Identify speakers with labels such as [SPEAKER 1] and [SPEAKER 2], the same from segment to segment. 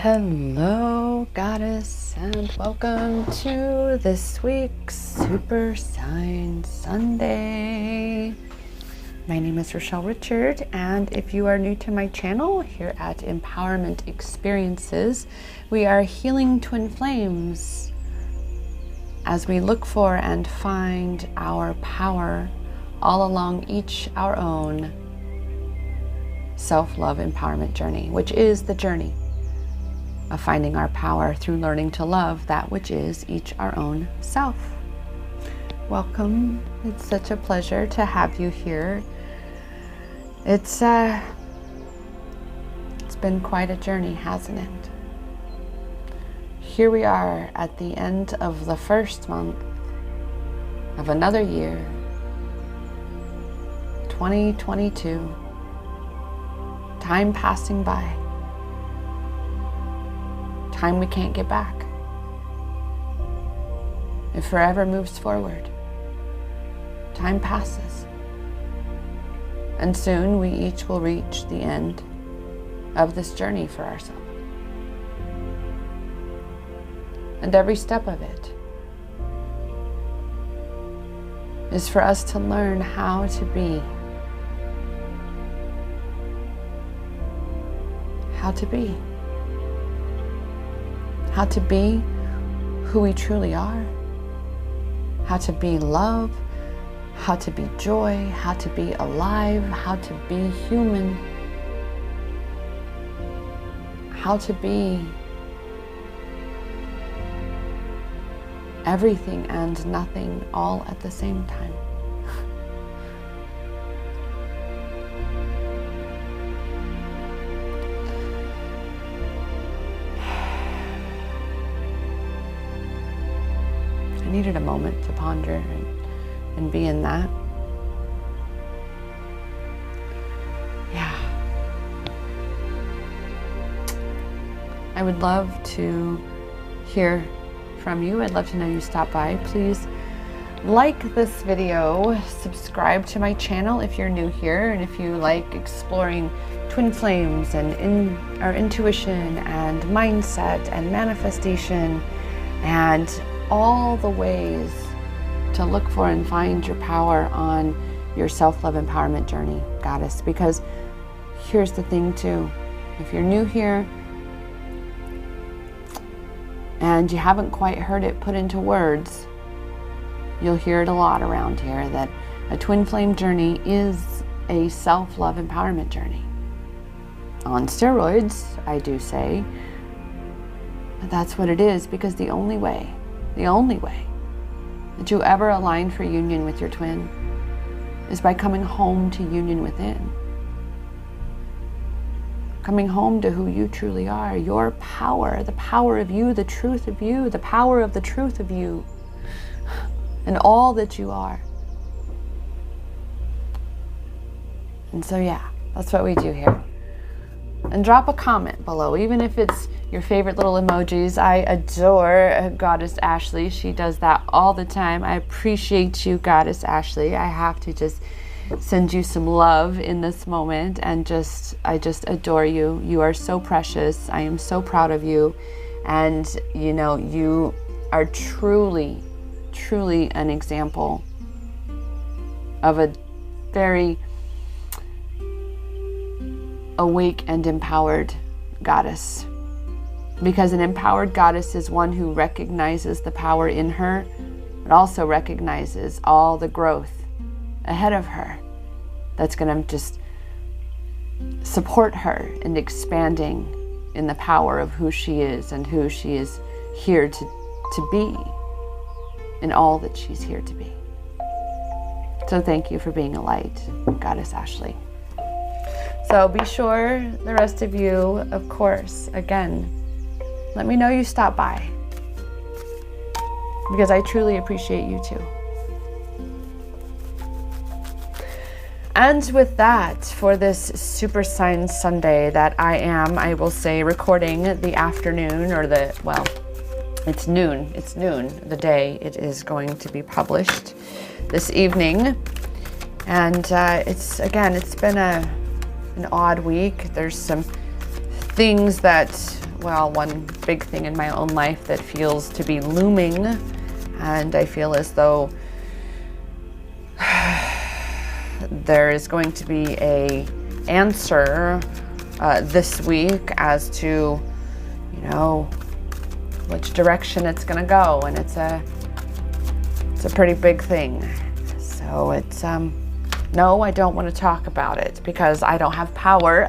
[SPEAKER 1] Hello, Goddess, and welcome to this week's Super Sign Sunday. My name is Rochelle Richard, and if you are new to my channel here at Empowerment Experiences, we are healing twin flames as we look for and find our power all along each our own self-love empowerment journey, which is the journey of finding our power through learning to love that which is each our own self. Welcome. It's such a pleasure to have you here. It's been quite a journey, hasn't it? Here we are at the end of the first month of another year, 2022. Time passing by. Time we can't get back. It forever moves forward. Time passes. And soon we each will reach the end of this journey for ourselves. And every step of it is for us to learn how to be. How to be. How to be who we truly are. How to be love. How to be joy. How to be alive. How to be human. How to be everything and nothing all at the same time. I needed a moment to ponder and be in that. Yeah. I would love to hear from you. I'd love to know you stop by. Please like this video, subscribe to my channel if you're new here, and if you like exploring twin flames and our intuition and mindset and manifestation and all the ways to look for and find your power on your self-love empowerment journey, Goddess. Because here's the thing too, if you're new here and you haven't quite heard it put into words, you'll hear it a lot around here, that a twin flame journey is a self-love empowerment journey. On steroids, I do say. But that's what it is, because the only way that you ever align for union with your twin is by coming home to union within. Coming home to who you truly are, your power, the power of you, the truth of you, the power of the truth of you, and all that you are. And so yeah, that's what we do here. And drop a comment below, even if it's your favorite little emojis. I adore Goddess Ashley. She does that all the time. I appreciate you, Goddess Ashley. I have to just send you some love in this moment, and I just adore you. You are so precious. I am so proud of you. And you know, you are truly, truly an example of a very awake and empowered goddess. Because an empowered goddess is one who recognizes the power in her, but also recognizes all the growth ahead of her that's going to just support her in expanding in the power of who she is and who she is here to be, in all that she's here to be. So thank you for being a light, Goddess Ashley. So be sure, the rest of you, of course, again, let me know you stop by, because I truly appreciate you too. And with that, for this Super Sign Sunday that I will say, recording the afternoon, or well, it's noon, the day it is going to be published this evening. And it's been an odd week. There's some things that well, one big thing in my own life that feels to be looming, and I feel as though there is going to be a answer this week as to, you know, which direction it's going to go, and it's a pretty big thing. So it's no, I don't want to talk about it because I don't have power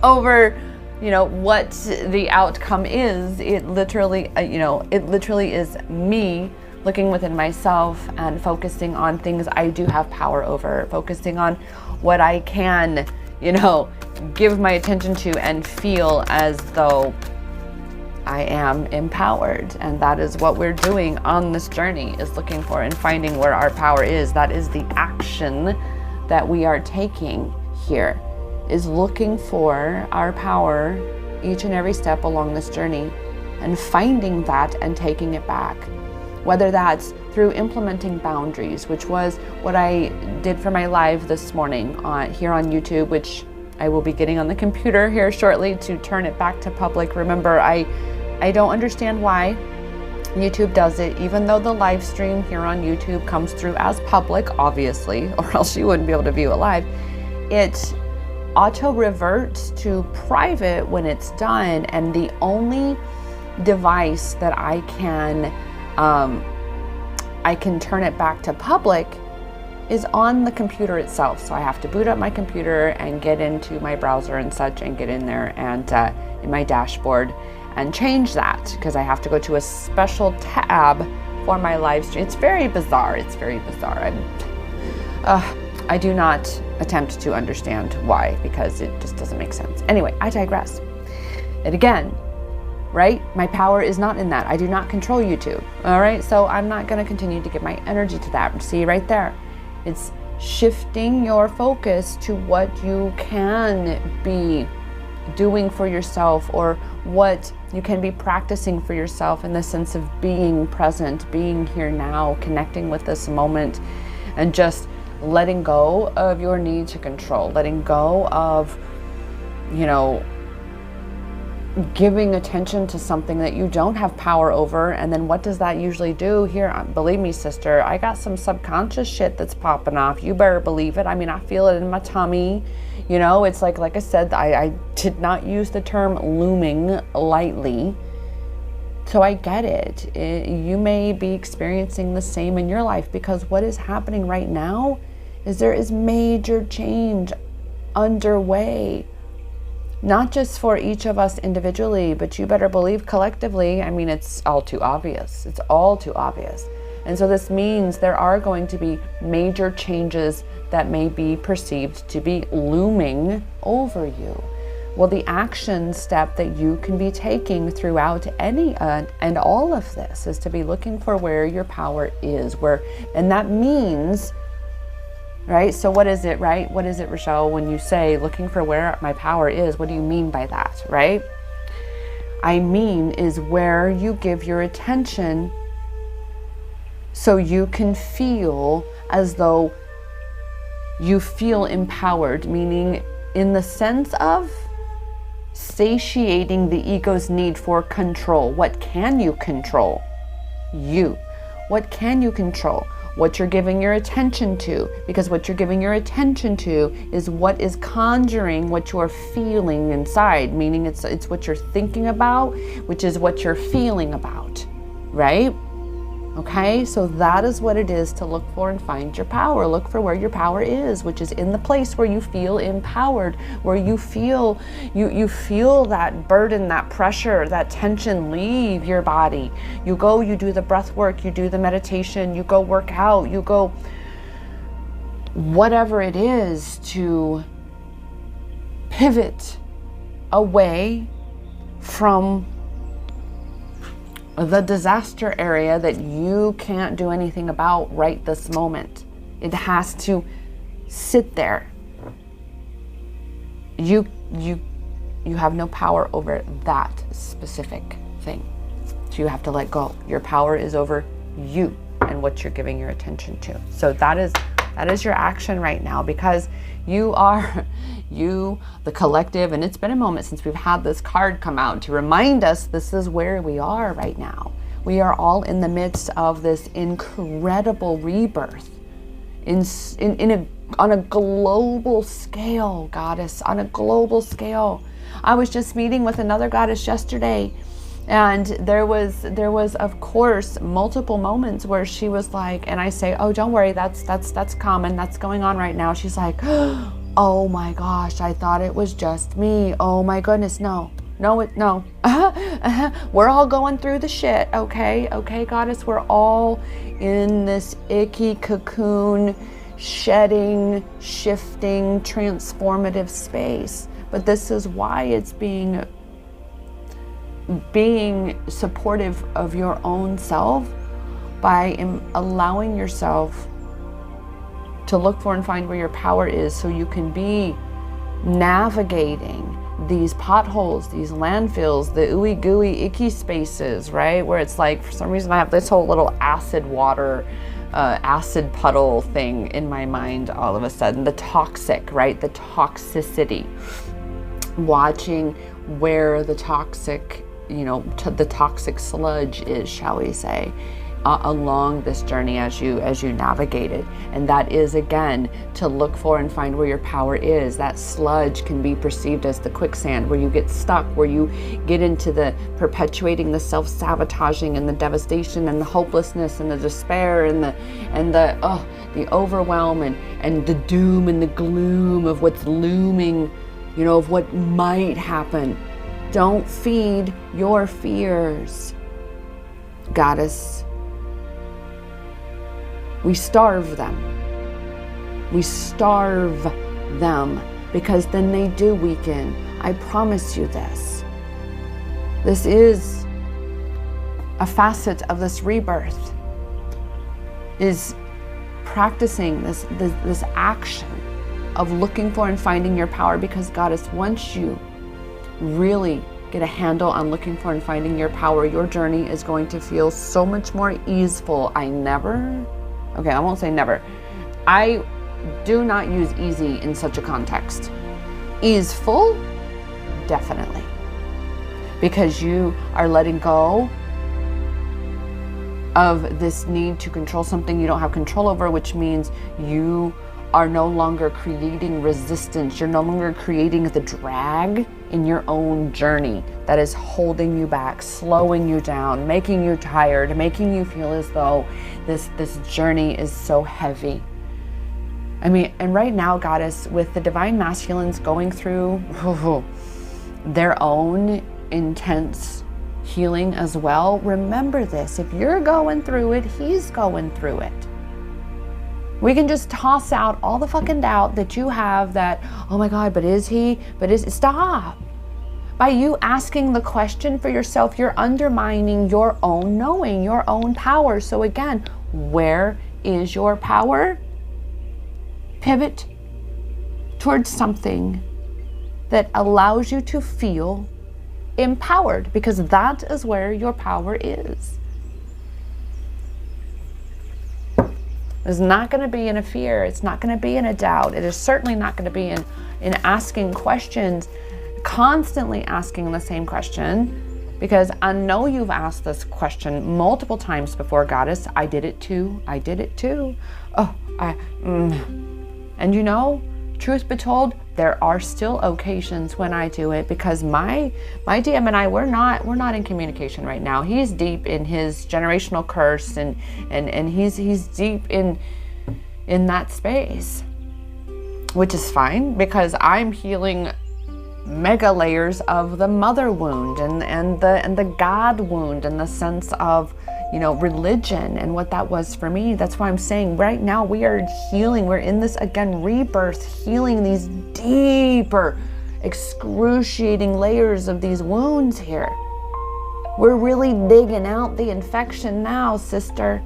[SPEAKER 1] over, you know, what the outcome is. It literally, it literally is me looking within myself and focusing on things I do have power over, focusing on what I can, you know, give my attention to and feel as though I am empowered. And that is what we're doing on this journey, is looking for and finding where our power is. That is the action that we are taking here, is looking for our power each and every step along this journey and finding that and taking it back. Whether that's through implementing boundaries, which was what I did for my live this morning here on YouTube, which I will be getting on the computer here shortly to turn it back to public. Remember, I don't understand why YouTube does it, even though the live stream here on YouTube comes through as public, obviously, or else you wouldn't be able to view it live. It auto reverts to private when it's done, and the only device that I can turn it back to public is on the computer itself. So I have to boot up my computer and get into my browser and such, and get in there and in my dashboard and change that, because I have to go to a special tab for my live stream. It's very bizarre. It's very bizarre. I do not attempt to understand why, because it just doesn't make sense. Anyway, I digress. And again, right? My power is not in that. I do not control YouTube. All right. So I'm not going to continue to give my energy to that. See right there. It's shifting your focus to what you can be doing for yourself, or what you can be practicing for yourself, in the sense of being present, being here now, connecting with this moment, and just letting go of your need to control, letting go of, you know, giving attention to something that you don't have power over. And then what does that usually do? Here, believe me, sister, I got some subconscious shit that's popping off. You better believe it. I mean, I feel it in my tummy. You know, it's like I said, I did not use the term looming lightly. So I get it. You may be experiencing the same in your life, because what is happening right now is there is major change underway. Not just for each of us individually, but you better believe collectively. I mean, it's all too obvious. It's all too obvious. And so this means there are going to be major changes that may be perceived to be looming over you. Well, the action step that you can be taking throughout any and all of this is to be looking for where your power is, and that means, right? So what is it, right? What is it, Rochelle, when you say looking for where my power is? What do you mean by that, right? I mean is where you give your attention so you can feel as though you feel empowered, meaning in the sense of satiating the ego's need for control. What can you control? You. What can you control? What you're giving your attention to, because what you're giving your attention to is what is conjuring what you're feeling inside, meaning it's what you're thinking about, which is what you're feeling about, right? Okay, so that is what it is to look for and find your power. Look for where your power is, which is in the place where you feel empowered, where you feel you feel that burden, that pressure, that tension leave your body. You go, you do the breath work, you do the meditation, you go work out, you go whatever it is to pivot away from the disaster area that you can't do anything about right this moment. It has to sit there. You have no power over that specific thing. So you have to let go. Your power is over you and what you're giving your attention to. So that is your action right now, because you are you, the collective, and it's been a moment since we've had this card come out to remind us this is where we are right now. We are all in the midst of this incredible rebirth on a global scale, goddess, on a global scale. I was just meeting with another goddess yesterday, and there was of course multiple moments where she was like, and I say, oh, don't worry, that's common, that's going on right now. She's like, oh my gosh, I thought it was just me. Oh my goodness, no. We're all going through the shit, okay, goddess, we're all in this icky cocoon, shedding, shifting, transformative space. But this is why it's being supportive of your own self by allowing yourself to look for and find where your power is, so you can be navigating these potholes, these landfills, the ooey gooey icky spaces, right? Where it's like, for some reason I have this whole little acid puddle thing in my mind all of a sudden. The toxic, right? The toxicity. Watching where the toxic, the toxic sludge is, shall we say, along this journey as you navigate it. And that is, again, to look for and find where your power is. That sludge can be perceived as the quicksand, where you get stuck, where you get into the perpetuating the self-sabotaging and the devastation and the hopelessness and the despair and the overwhelm and the doom and the gloom of what's looming, of what might happen. Don't feed your fears, goddess. We starve them. We starve them, because then they do weaken. I promise you this. This is a facet of this rebirth, is practicing this action of looking for and finding your power. Because goddess, once you really get a handle on looking for and finding your power, your journey is going to feel so much more easeful. I won't say never. I do not use easy in such a context. Easeful, definitely. Because you are letting go of this need to control something you don't have control over, which means you are no longer creating resistance. You're no longer creating the drag in your own journey that is holding you back, slowing you down, making you tired, making you feel as though this journey is so heavy. I mean, and right now, goddess, with the divine masculines going through their own intense healing as well, remember this: if you're going through it, he's going through it. We can just toss out all the fucking doubt that you have that, oh my God, but is he? Stop. By you asking the question for yourself, you're undermining your own knowing, your own power. So again, where is your power? Pivot towards something that allows you to feel empowered, because that is where your power is. It's not going to be in a fear. It's not going to be in a doubt. It is certainly not going to be in asking questions, constantly asking the same question, because I know you've asked this question multiple times before, goddess. I did it too. And truth be told, there are still occasions when I do it, because my DM and I, we're not in communication right now. He's deep in his generational curse, and he's deep in that space, which is fine, because I'm healing mega layers of the mother wound and the God wound, and the sense of religion and what that was for me. That's why I'm saying right now we are healing. We're in this, again, rebirth, healing these deeper, excruciating layers of these wounds here. We're really digging out the infection now, sister.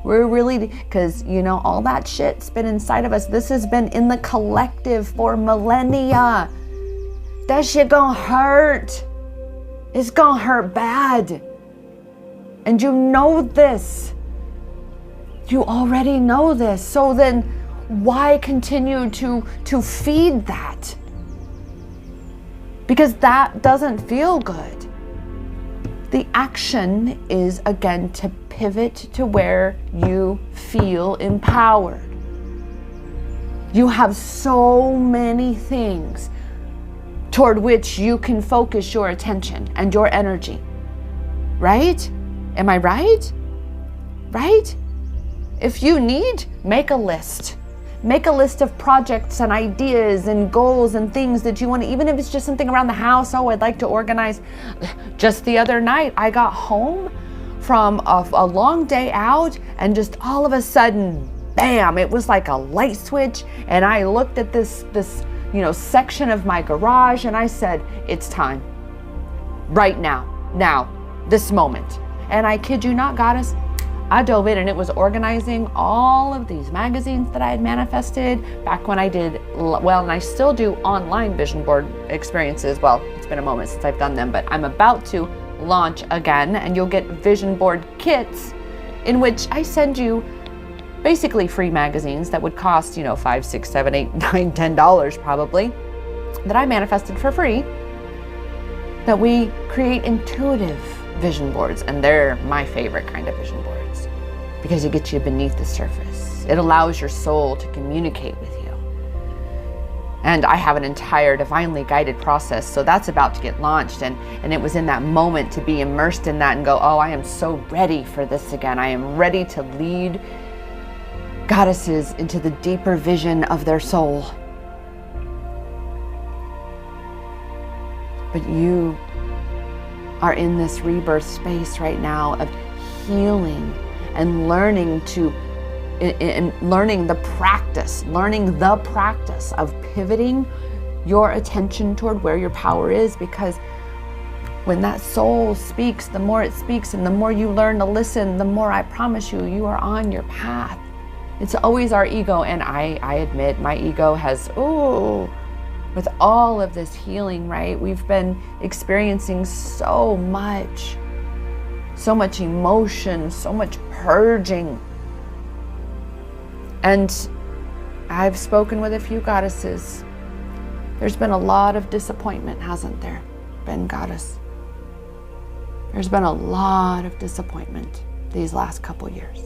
[SPEAKER 1] We're really, because, all that shit's been inside of us. This has been in the collective for millennia. That shit gonna hurt. It's gonna hurt bad. And you know this. You already know this. So then why continue to feed that? because that doesn't feel good. The action is, again, to pivot to where you feel empowered. You have so many things toward which you can focus your attention and your energy. Right? Am I right? Right? If you need, make a list. Make a list of projects and ideas and goals and things that you want to, even if it's just something around the house. Oh, I'd like to organize. Just the other night, I got home from a long day out, and just all of a sudden, bam, it was like a light switch. And I looked at this section of my garage, and I said, it's time. Right now, this moment. And I kid you not, Goddess, I dove in, and it was organizing all of these magazines that I had manifested back when I did, and I still do online vision board experiences. Well, it's been a moment since I've done them, but I'm about to launch again, and you'll get vision board kits in which I send you basically free magazines that would cost, $5, $6, $7, $8, $9, $10 probably, that I manifested for free, that we create intuitive vision boards. And they're my favorite kind of vision boards because it gets you beneath the surface. It allows your soul to communicate with you. And I have an entire divinely guided process. So that's about to get launched. And it was in that moment to be immersed in that and go, oh, I am so ready for this again. I am ready to lead goddesses into the deeper vision of their soul. But you are in this rebirth space right now of healing and learning the practice of pivoting your attention toward where your power is. Because when that soul speaks, the more it speaks and the more you learn to listen, the more, I promise you, you are on your path. It's always our ego, and I admit my ego has, with all of this healing, right? We've been experiencing so much emotion, so much purging. And I've spoken with a few goddesses. There's been a lot of disappointment, hasn't there been, Goddess? There's been a lot of disappointment these last couple years.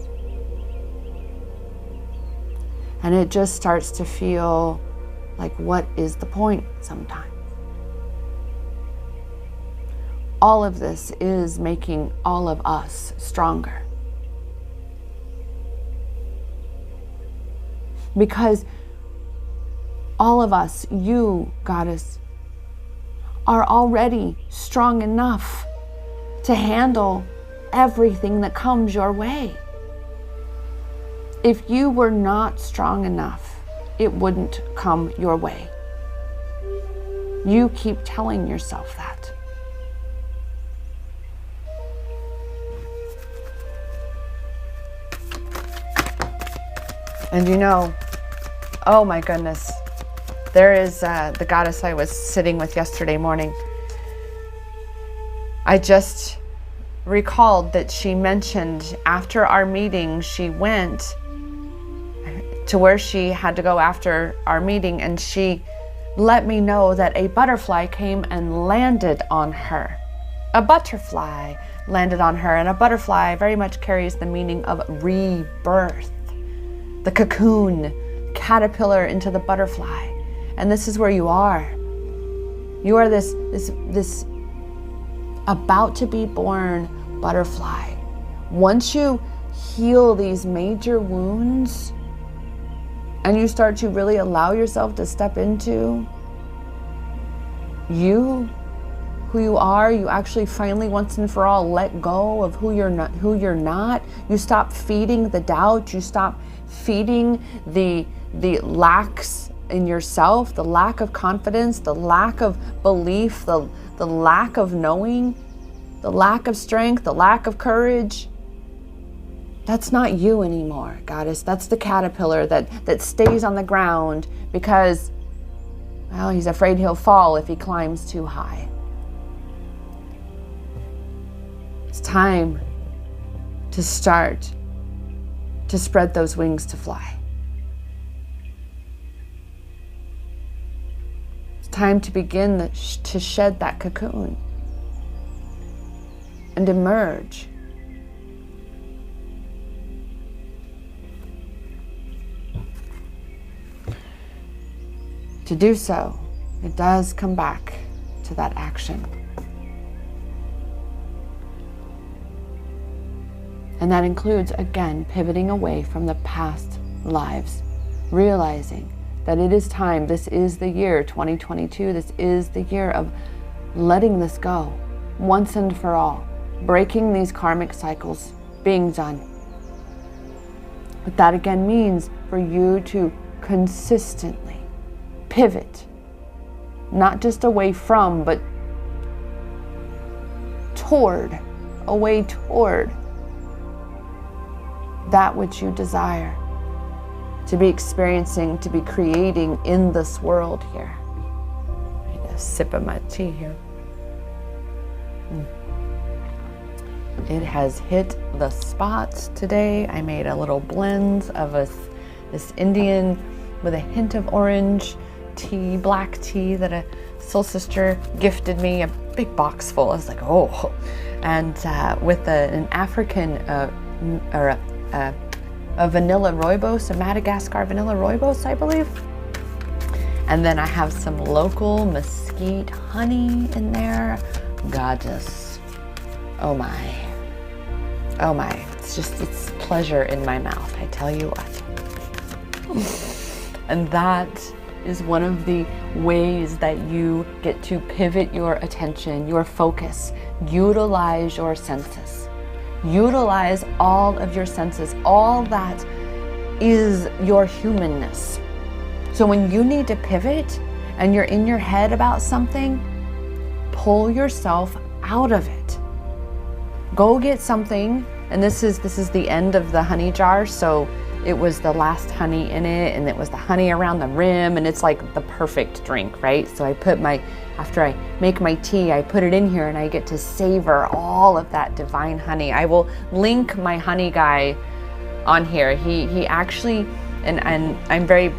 [SPEAKER 1] And it just starts to feel like, what is the point sometimes? All of this is making all of us stronger. Because all of us, you, Goddess, are already strong enough to handle everything that comes your way. If you were not strong enough, it wouldn't come your way. You keep telling yourself that. And oh my goodness, there is the goddess I was sitting with yesterday morning. I just recalled that she mentioned after our meeting, she went to where she had to go after our meeting, and she let me know that a butterfly came and landed on her. A butterfly landed on her, and a butterfly very much carries the meaning of rebirth. The cocoon, caterpillar into the butterfly. And this is where you are. You are this about to be born butterfly. Once you heal these major wounds and you start to really allow yourself to step into who you are, you actually finally once and for all let go of who you're not. You stop feeding the doubt, you stop feeding the lacks in yourself, the lack of confidence, the lack of belief, the lack of knowing, the lack of strength, the lack of courage. That's not you anymore, Goddess. That's the caterpillar that stays on the ground because, well, he's afraid he'll fall if he climbs too high. It's time to start to spread those wings to fly. It's time to begin to shed that cocoon and emerge. To do so, it does come back to that action. And that includes, again, pivoting away from the past lives, realizing that it is time. This is the year 2022. This is the year of letting this go once and for all, breaking these karmic cycles, being done. But that again means for you to consistently pivot, not just away from, but away toward that which you desire to be experiencing, to be creating in this world here. I need a sip of my tea here. It has hit the spot today. I made a little blend of this Indian with a hint of orange tea, black tea that a soul sister gifted me, a big box full. I was like, oh. And with an African a vanilla rooibos, a Madagascar vanilla rooibos, I believe. And then I have some local mesquite honey in there. Gorgeous. Oh my. Oh my. It's pleasure in my mouth, I tell you what. And that is one of the ways that you get to pivot your attention, your focus, utilize your senses. Utilize all of your senses. All that is your humanness. So when you need to pivot and you're in your head about something, pull yourself out of it. Go get something, and this is the end of the honey jar, so it was the last honey in it, and it was the honey around the rim, and it's like the perfect drink, right? So I put after I make my tea, I put it in here and I get to savor all of that divine honey. I will link my honey guy on here. He actually, and I'm very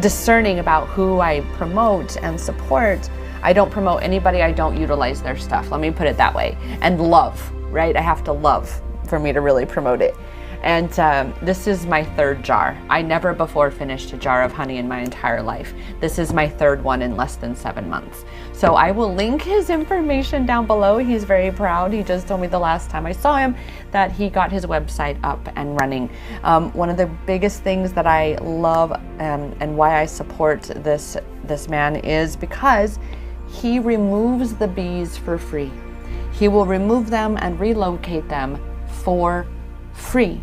[SPEAKER 1] discerning about who I promote and support. I don't promote anybody, I don't utilize their stuff. Let me put it that way. And love, right? I have to love for me to really promote it. And this is my third jar. I never before finished a jar of honey in my entire life. This is my third one in less than 7 months. So I will link his information down below. He's very proud. He just told me the last time I saw him that he got his website up and running. One of the biggest things that I love and why I support this man is because he removes the bees for free. He will remove them and relocate them for free.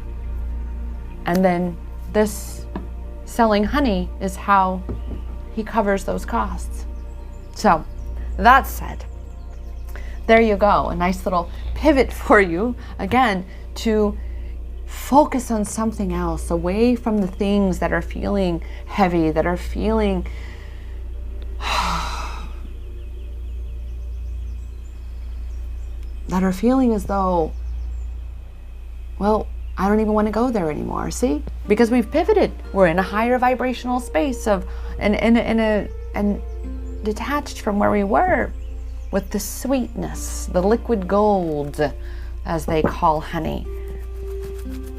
[SPEAKER 1] And then this selling honey is how he covers those costs. So that said, there you go. A nice little pivot for you, again, to focus on something else, away from the things that are feeling heavy, that are feeling as though, well, I don't even want to go there anymore. See? Because we've pivoted. We're in a higher vibrational space of and detached from where we were with the sweetness, the liquid gold, as they call honey.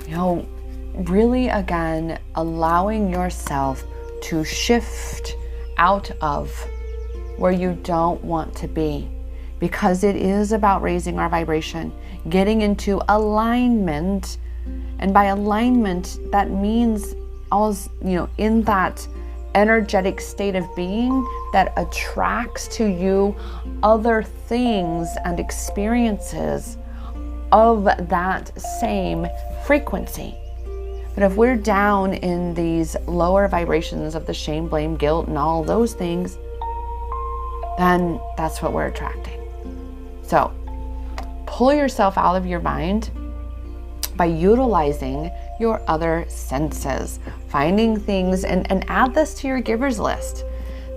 [SPEAKER 1] You know, really again, allowing yourself to shift out of where you don't want to be, because it is about raising our vibration, getting into alignment. And by alignment, that means in that energetic state of being that attracts to you other things and experiences of that same frequency. But if we're down in these lower vibrations of the shame, blame, guilt, and all those things, then that's what we're attracting. So pull yourself out of your mind by utilizing your other senses, finding things, and add this to your giver's list.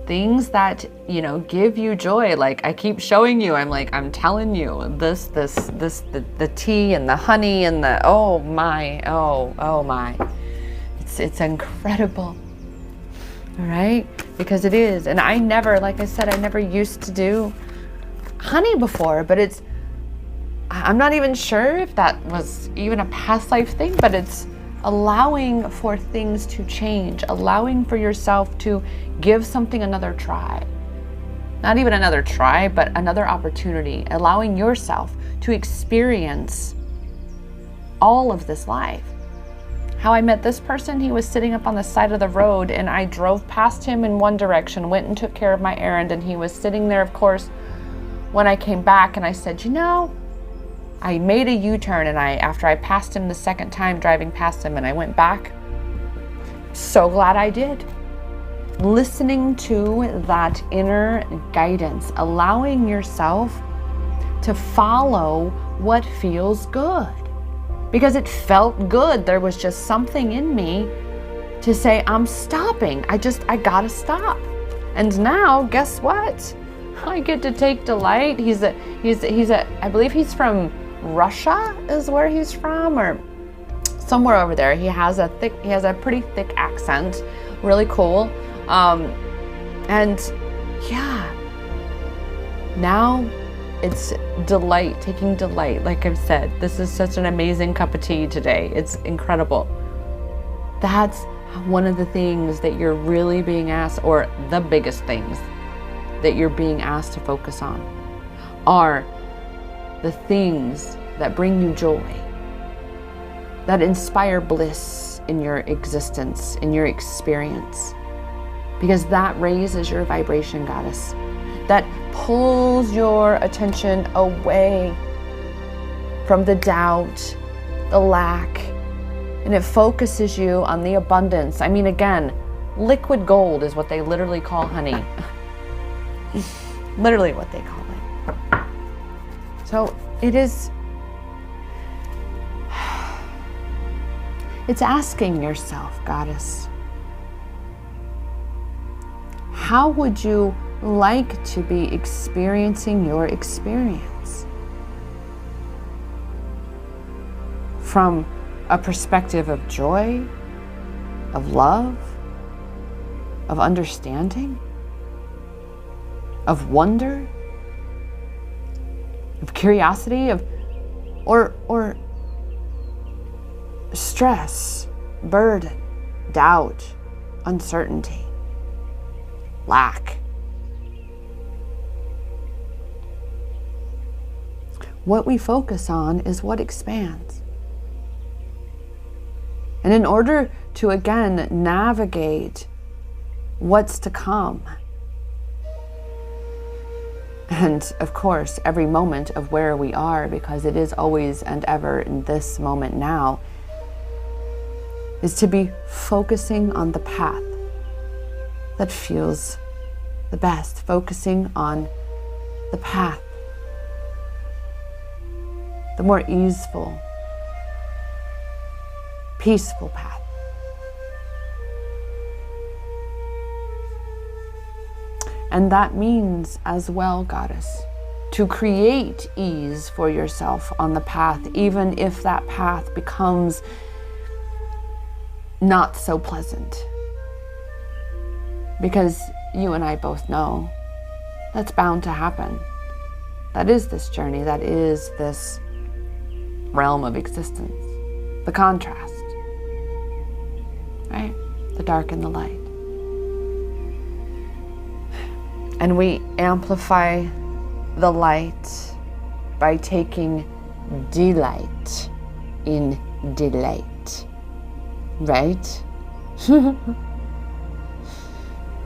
[SPEAKER 1] Things that, give you joy. Like I keep showing you, I'm telling you, the tea and the honey and the, oh my. It's incredible. All right? Because it is. And I never, like I said, I never used to do honey before, but I'm not even sure if that was even a past life thing, but it's allowing for things to change, allowing for yourself to give something another try. Not even another try, but another opportunity, allowing yourself to experience all of this life. How I met this person, he was sitting up on the side of the road and I drove past him in one direction, went and took care of my errand, and he was sitting there, of course, when I came back, and I said, you know, I made a U-turn, and after I passed him the second time driving past him and I went back, so glad I did. Listening to that inner guidance, allowing yourself to follow what feels good. Because it felt good. There was just something in me to say, I'm stopping. I gotta stop. And now, guess what? I get to take delight. I believe he's from Russia is where he's from, or somewhere over there. He has a pretty thick accent. Really cool. And yeah, now it's delight, taking delight. Like I've said, this is such an amazing cup of tea today. It's incredible. That's one of the things that you're really being asked, or the biggest things that you're being asked to focus on, are the things that bring you joy, that inspire bliss in your existence, in your experience. Because that raises your vibration, goddess. That pulls your attention away from the doubt, the lack, and it focuses you on the abundance. I mean, again, liquid gold is what they literally call honey. Literally what they call it. So it is, it's asking yourself, goddess, how would you like to be experiencing your experience? From a perspective of joy, of love, of understanding, of wonder, of curiosity, or stress, burden, doubt, uncertainty, lack. What we focus on is what expands. And in order to, again, navigate what's to come, and of course, every moment of where we are, because it is always and ever in this moment now, is to be focusing on the path that feels the best, focusing on the path, the more easeful, peaceful path. And that means as well, goddess, to create ease for yourself on the path, even if that path becomes not so pleasant. Because you and I both know that's bound to happen. That is this journey, that is this realm of existence, the contrast, right? The dark and the light. And we amplify the light by taking delight in delight, right?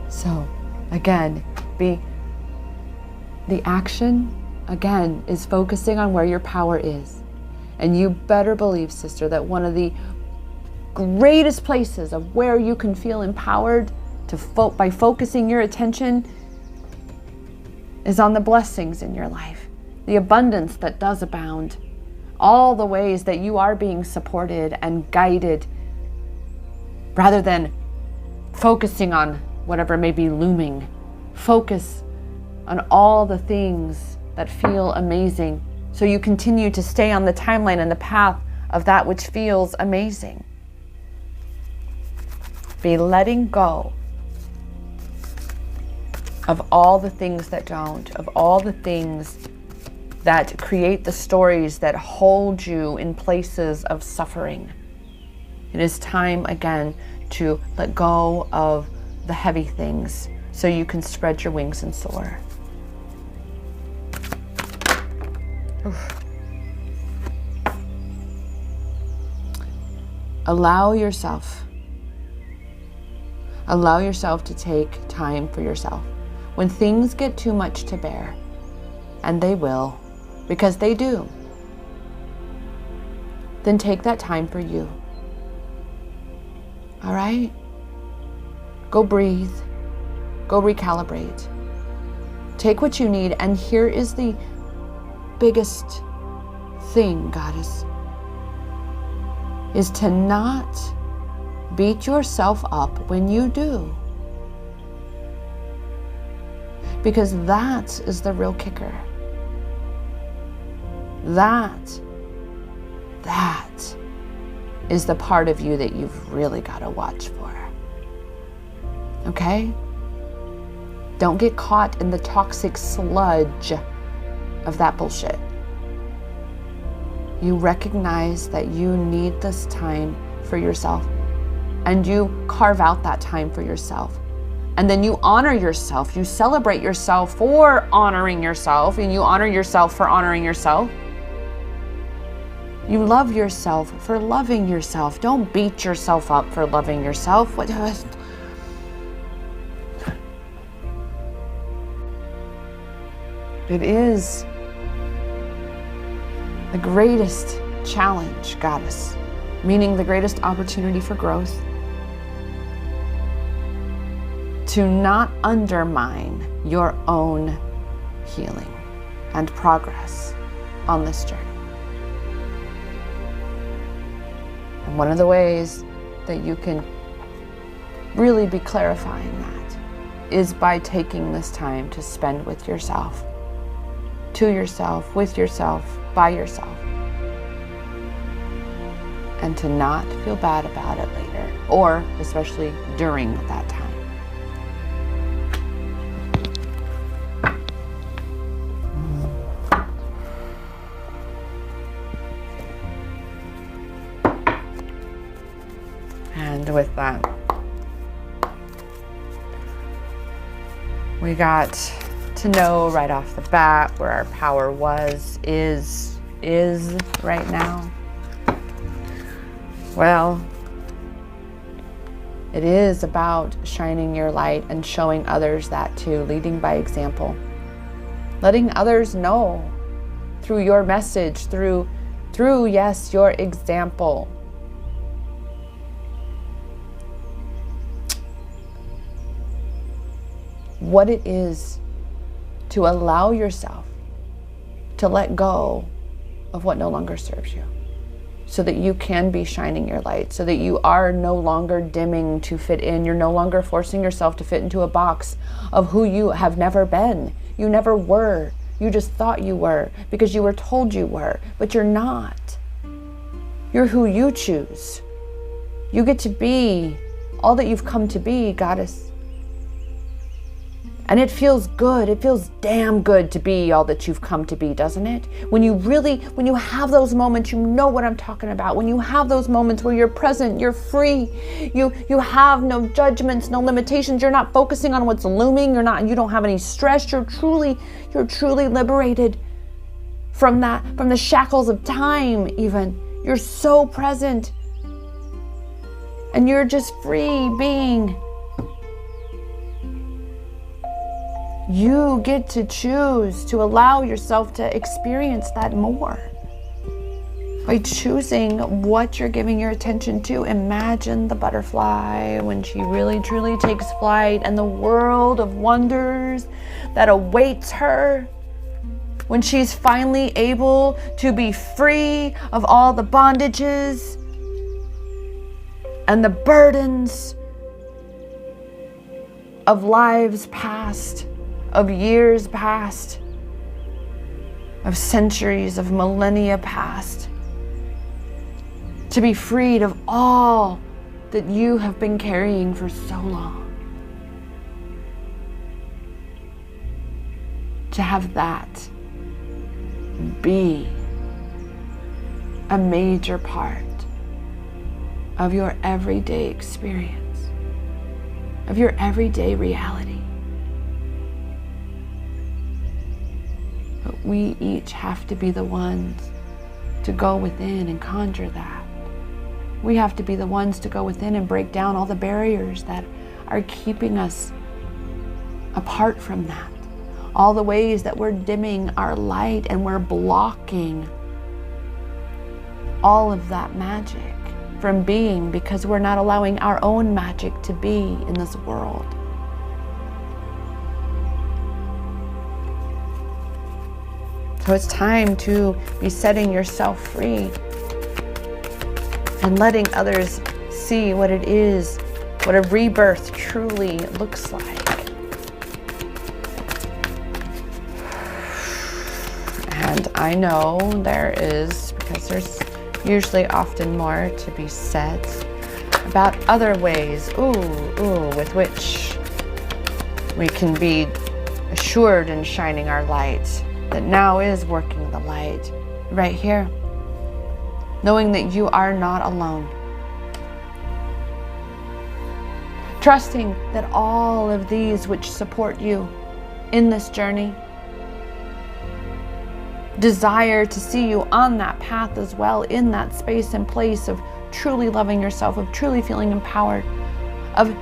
[SPEAKER 1] So again, the action, again, is focusing on where your power is. And you better believe, sister, that one of the greatest places of where you can feel empowered by focusing your attention is on the blessings in your life, the abundance that does abound, all the ways that you are being supported and guided, rather than focusing on whatever may be looming. Focus on all the things that feel amazing, so you continue to stay on the timeline and the path of that which feels amazing. Be letting go of all the things that don't, of all the things that create the stories that hold you in places of suffering. It is time again to let go of the heavy things so you can spread your wings and soar. Oof. Allow yourself to take time for yourself. When things get too much to bear, and they will, because they do, then take that time for you. All right? Go breathe. Go recalibrate. Take what you need, and here is the biggest thing, Goddess, is to not beat yourself up when you do. Because that is the real kicker. That is the part of you that you've really got to watch for. Okay? Don't get caught in the toxic sludge of that bullshit. You recognize that you need this time for yourself, and you carve out that time for yourself. And then you honor yourself. You celebrate yourself for honoring yourself, and you honor yourself for honoring yourself. You love yourself for loving yourself. Don't beat yourself up for loving yourself. It is the greatest challenge, Goddess, meaning the greatest opportunity for growth, to not undermine your own healing and progress on this journey. And one of the ways that you can really be clarifying that is by taking this time to spend with yourself, to yourself, with yourself, by yourself, and to not feel bad about it later, or especially during that time. And with that, we got to know right off the bat where our power is right now. Well, it is about shining your light and showing others that too, leading by example. Letting others know through your message, through yes, your example. What it is to allow yourself to let go of what no longer serves you, so that you can be shining your light, so that you are no longer dimming to fit in. You're no longer forcing yourself to fit into a box of who you have never been. You never were. You just thought you were because you were told you were, but you're not. You're who you choose. You get to be all that you've come to be, Goddess. And it feels good. It feels damn good to be all that you've come to be, doesn't it? When you have those moments, you know what I'm talking about. When you have those moments where you're present, you're free, you have no judgments, no limitations. You're not focusing on what's looming. You don't have any stress. You're truly liberated from the shackles of time even. You're so present. And you're just free being. You get to choose to allow yourself to experience that more by choosing what you're giving your attention to. Imagine the butterfly when she really truly takes flight, and the world of wonders that awaits her when she's finally able to be free of all the bondages and the burdens of lives past, of years past, of centuries, of millennia past, to be freed of all that you have been carrying for so long. to have that be a major part of your everyday experience, of your everyday reality. But we each have to be the ones to go within and conjure that. We have to be the ones to go within and break down all the barriers that are keeping us apart from that. All the ways that we're dimming our light and we're blocking all of that magic from being because we're not allowing our own magic to be in this world. So it's time to be setting yourself free and letting others see what it is, what a rebirth truly looks like. And I know there is, because there's usually often more to be said about other ways, with which we can be assured in shining our light, that now is working the light right here. Knowing that you are not alone. Trusting that all of these which support you in this journey desire to see you on that path as well, in that space and place of truly loving yourself, of truly feeling empowered, of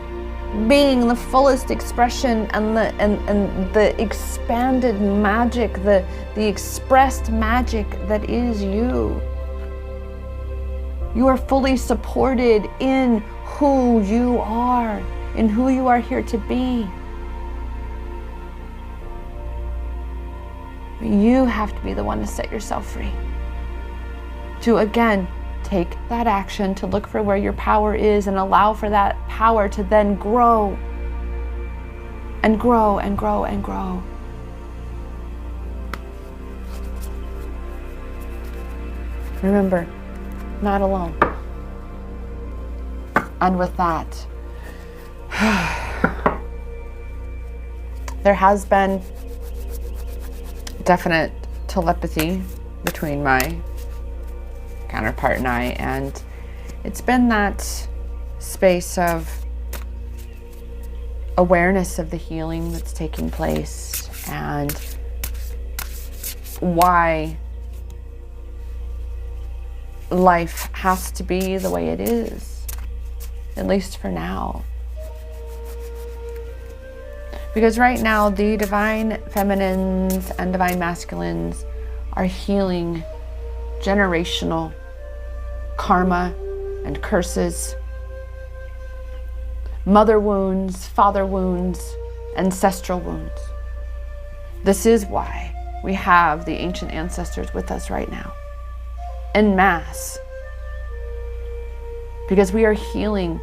[SPEAKER 1] being the fullest expression and the expanded magic, the expressed magic that is you. You are fully supported in who you are, in who you are here to be. You have to be the one to set yourself free. To again, take that action to look for where your power is and allow for that power to then grow and grow and grow and grow. Remember, not alone. And with that, there has been definite telepathy between my counterpart and I, and it's been that space of awareness of the healing that's taking place and why life has to be the way it is, at least for now. Because right now, the divine feminines and divine masculines are healing generational karma and curses, mother wounds, father wounds, ancestral wounds. This is why we have the ancient ancestors with us right now, en masse, because we are healing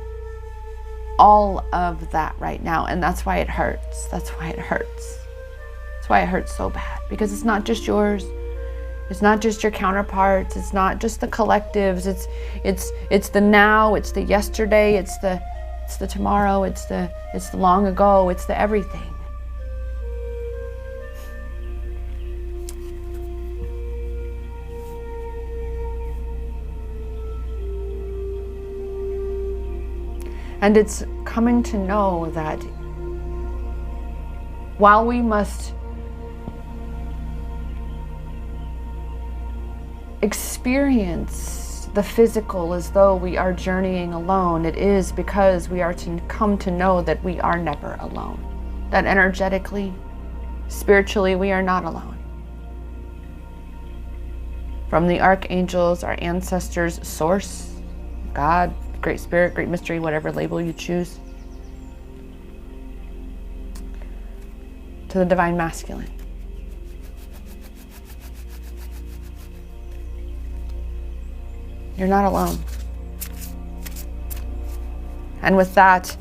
[SPEAKER 1] all of that right now, and that's why it hurts. That's why it hurts. That's why it hurts so bad, because it's not just yours. It's not just your counterparts. It's not just the collectives. It's the now. It's the yesterday. It's the tomorrow. It's the long ago. It's the everything. And it's coming to know that while we must experience the physical as though we are journeying alone, it is because we are to come to know that we are never alone. That energetically, spiritually, we are not alone. From the archangels, our ancestors, source, God, Great Spirit, Great Mystery, whatever label you choose, to the divine masculine. You're not alone. And with that,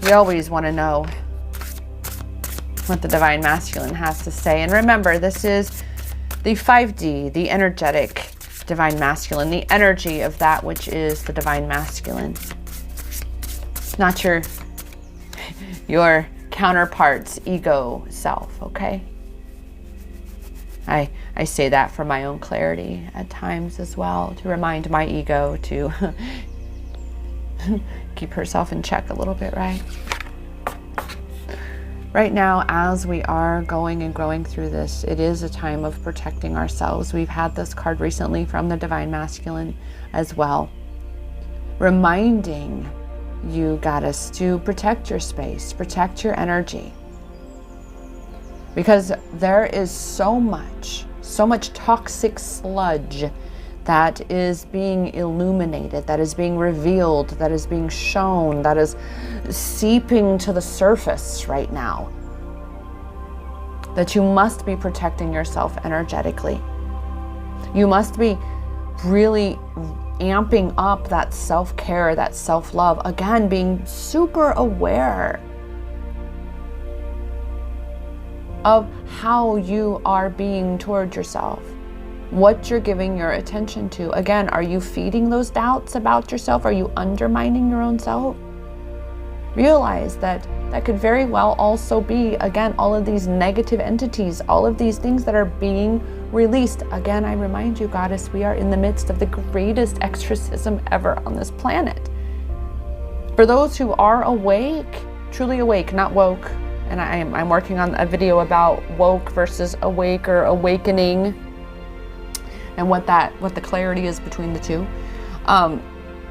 [SPEAKER 1] we always want to know what the divine masculine has to say. And remember, this is the 5D, the energetic divine masculine, the energy of that which is the divine masculine. Not your counterpart's ego self, okay? I say that for my own clarity at times as well, to remind my ego to keep herself in check a little bit, right? Right now, as we are going and growing through this, it is a time of protecting ourselves. We've had this card recently from the Divine Masculine as well, reminding you, Goddess, to protect your space, protect your energy. Because there is so much toxic sludge that is being illuminated, that is being revealed, that is being shown, that is seeping to the surface right now, that you must be protecting yourself energetically. You must be really amping up that self-care, that self-love. Again, being super aware of how you are being toward yourself, what you're giving your attention to. Again, are you feeding those doubts about yourself? Are you undermining your own self? Realize that that could very well also be, again, all of these negative entities, all of these things that are being released. Again, I remind you, Goddess, we are in the midst of the greatest exorcism ever on this planet. For those who are awake, truly awake, not woke, and I'm working on a video about woke versus awake or awakening, and what the clarity is between the two,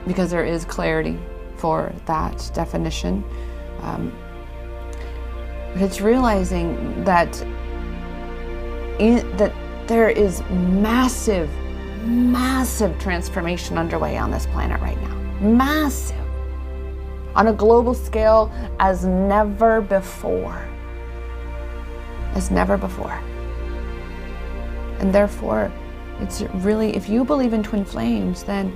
[SPEAKER 1] because there is clarity for that definition. But it's realizing that that there is massive transformation underway on this planet right now. Massive. On a global scale as never before. As never before. And therefore, it's really, if you believe in twin flames, then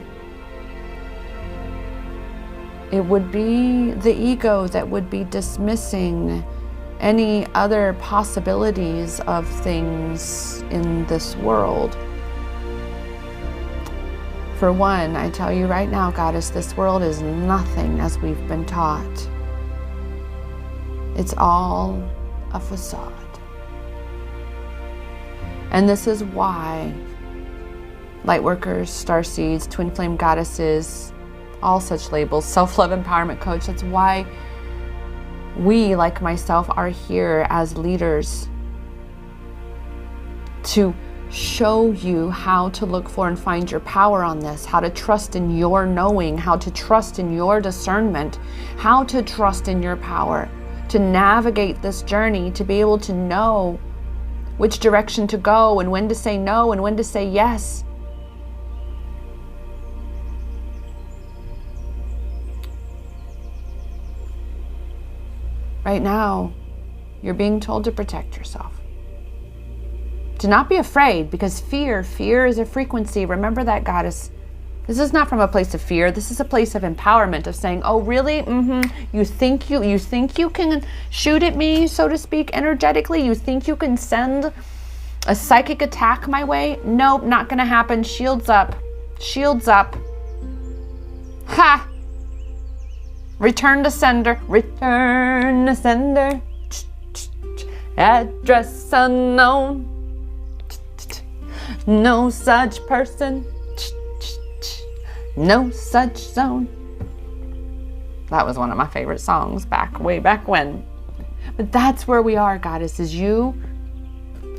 [SPEAKER 1] it would be the ego that would be dismissing any other possibilities of things in this world. For one, I tell you right now, Goddess, this world is nothing as we've been taught. It's all a facade. And this is why Lightworkers, Starseeds, Twin Flame Goddesses, all such labels, self-love empowerment coach, that's why we, like myself, are here as leaders to show you how to look for and find your power on this, how to trust in your knowing, how to trust in your discernment, how to trust in your power, to navigate this journey, to be able to know which direction to go and when to say no and when to say yes. Right now, you're being told to protect yourself. To not be afraid, because fear is a frequency. Remember that, Goddess. This is not from a place of fear. This is a place of empowerment, of saying, oh, really? You think you can shoot at me, so to speak, energetically? You think you can send a psychic attack my way? Nope, not gonna happen. Shields up. Shields up. Ha! Return to sender. Return to sender. Address unknown. No such person. No such zone. That was one of my favorite songs way back when. But that's where we are, Goddess, is you.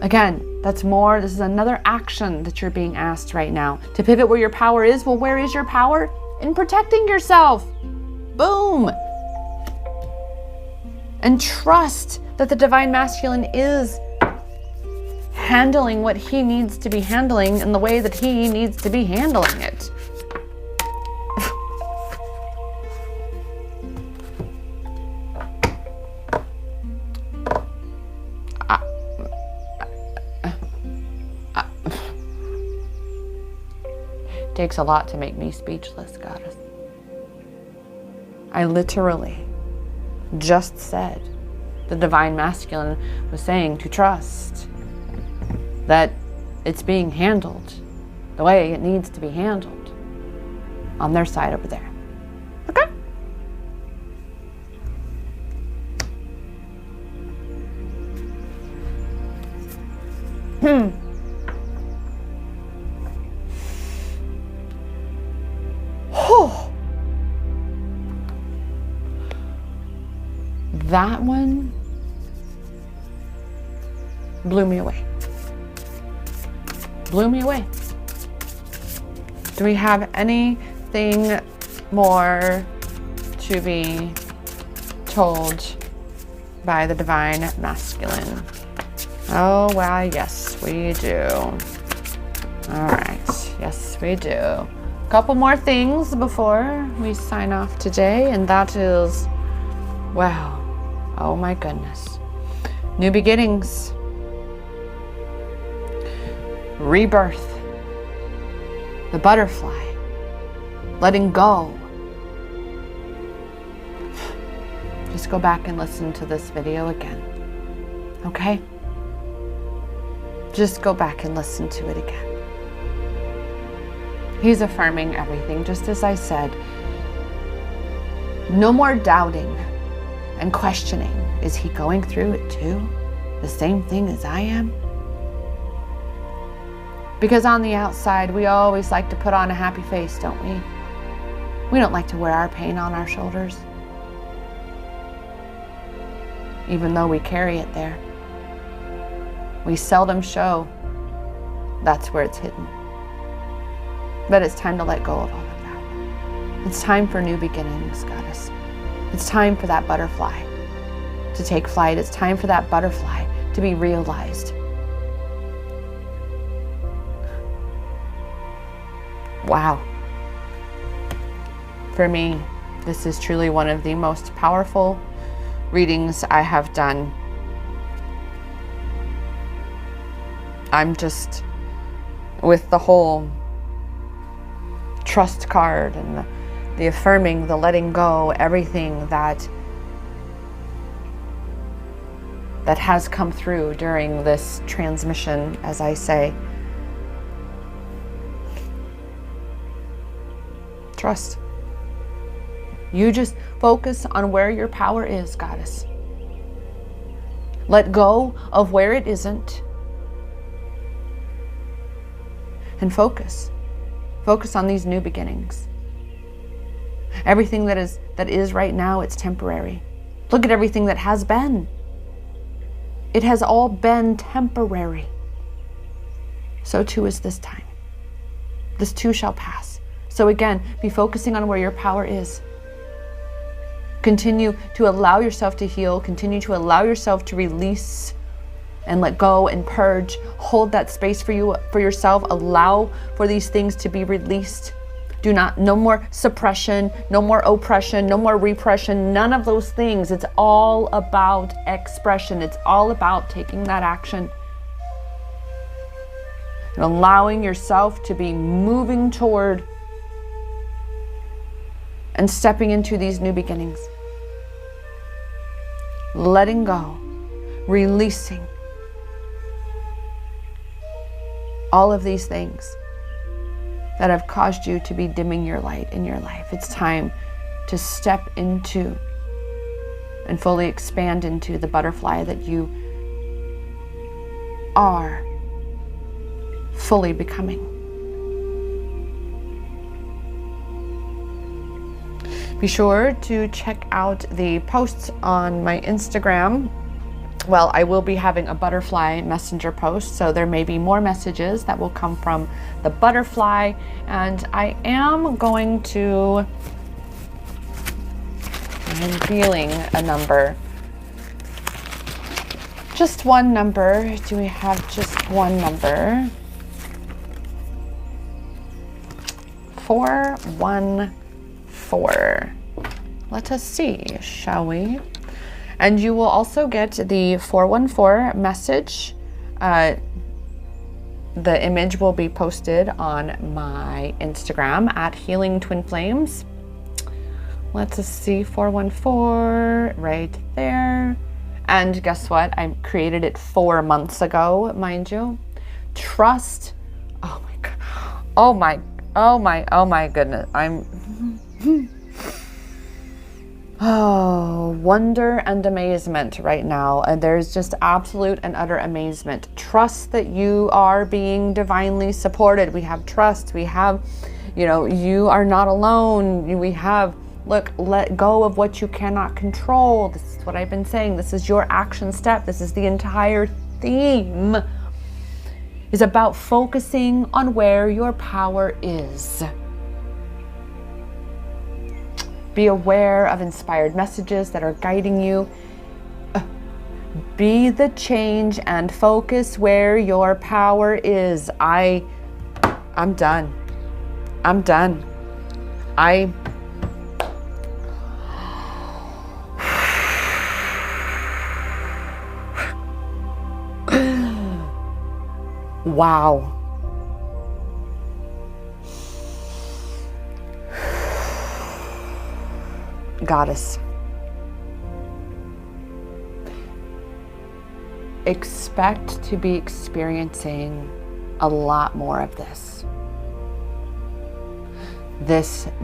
[SPEAKER 1] Again, that's more, this is another action that you're being asked right now. To pivot where your power is. Well, where is your power? In protecting yourself. Boom. And trust that the Divine Masculine is handling what he needs to be handling in the way that he needs to be handling it. Takes a lot to make me speechless, Goddess. I literally just said the Divine Masculine was saying to trust that it's being handled the way it needs to be handled on their side over there. Okay? That one blew me away. Blew me away. Do we have anything more to be told by the divine masculine? Oh, well, yes, we do. All right. Yes, we do. A couple more things before we sign off today, and that is, wow, oh my goodness. New beginnings. Rebirth. The butterfly. Letting go. Just go back and listen to this video again. Okay? Just go back and listen to it again. He's affirming everything, just as I said. No more doubting and questioning. Is he going through it too? The same thing as I am? Because on the outside, we always like to put on a happy face, don't we? We don't like to wear our pain on our shoulders, even though we carry it there. We seldom show that's where it's hidden. But it's time to let go of all of that. It's time for new beginnings, Goddess. It's time for that butterfly to take flight. It's time for that butterfly to be realized. Wow. For me, this is truly one of the most powerful readings I have done. I'm just, with the whole trust card and the affirming, the letting go, everything that has come through during this transmission, as I say. Trust. You just focus on where your power is, Goddess. Let go of where it isn't. And focus. Focus on these new beginnings. Everything that is right now, it's temporary. Look at everything that has been. It has all been temporary. So too is this time. This too shall pass. So again, be focusing on where your power is. Continue to allow yourself to heal. Continue to allow yourself to release and let go and purge. Hold that space for yourself. Allow for these things to be released. No more suppression, no more oppression, no more repression, none of those things. It's all about expression. It's all about taking that action and allowing yourself to be moving toward and stepping into these new beginnings. Letting go, releasing all of these things that have caused you to be dimming your light in your life. It's time to step into and fully expand into the butterfly that you are fully becoming. Be sure to check out the posts on my Instagram. Well, I will be having a butterfly messenger post, so there may be more messages that will come from the butterfly. And I am going to, I'm feeling a number. Just one number. Do we have just one number? 414. Let us see, shall we? And you will also get the 414 message. The image will be posted on my Instagram at Healing Twin Flames. Let's see, 414 right there. And guess what? I created it 4 months ago, mind you. Trust. Oh my God. Oh my goodness. Oh, wonder and amazement right now. And there's just absolute and utter amazement. Trust that you are being divinely supported. We have trust. We have, you are not alone. We have Look, let go of what you cannot control. This is what I've been saying. This is your action step. This is the entire theme. Is about focusing on where your power is. Be aware of inspired messages that are guiding you. Be the change and focus where your power is. I'm done. I'm done. Wow. Goddess. Expect to be experiencing a lot more of this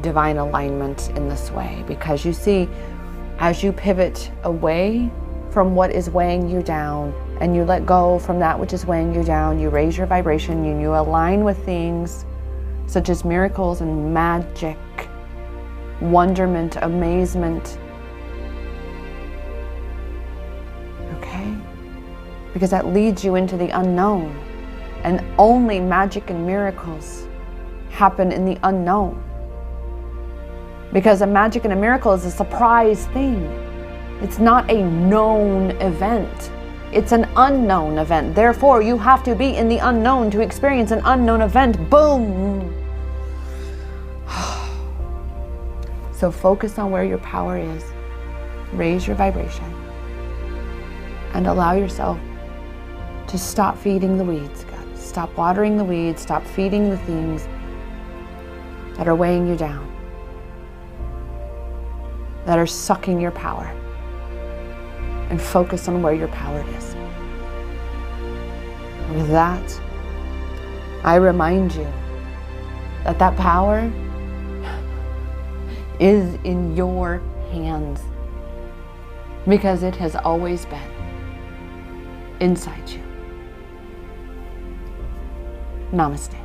[SPEAKER 1] divine alignment in this way, because you see, as you pivot away from what is weighing you down and you let go from that which is weighing you down, you raise your vibration and you align with things such as miracles and magic, wonderment, amazement. Okay? Because that leads you into the unknown, and only magic and miracles happen in the unknown. Because a magic and a miracle is a surprise thing. It's not a known event. It's an unknown event. Therefore, you have to be in the unknown to experience an unknown event. Boom! So focus on where your power is. Raise your vibration. And allow yourself to stop feeding the weeds, God. Stop watering the weeds. Stop feeding the things that are weighing you down, that are sucking your power. And focus on where your power is. With that, I remind you that that power is in your hands, because it has always been inside you. Namaste.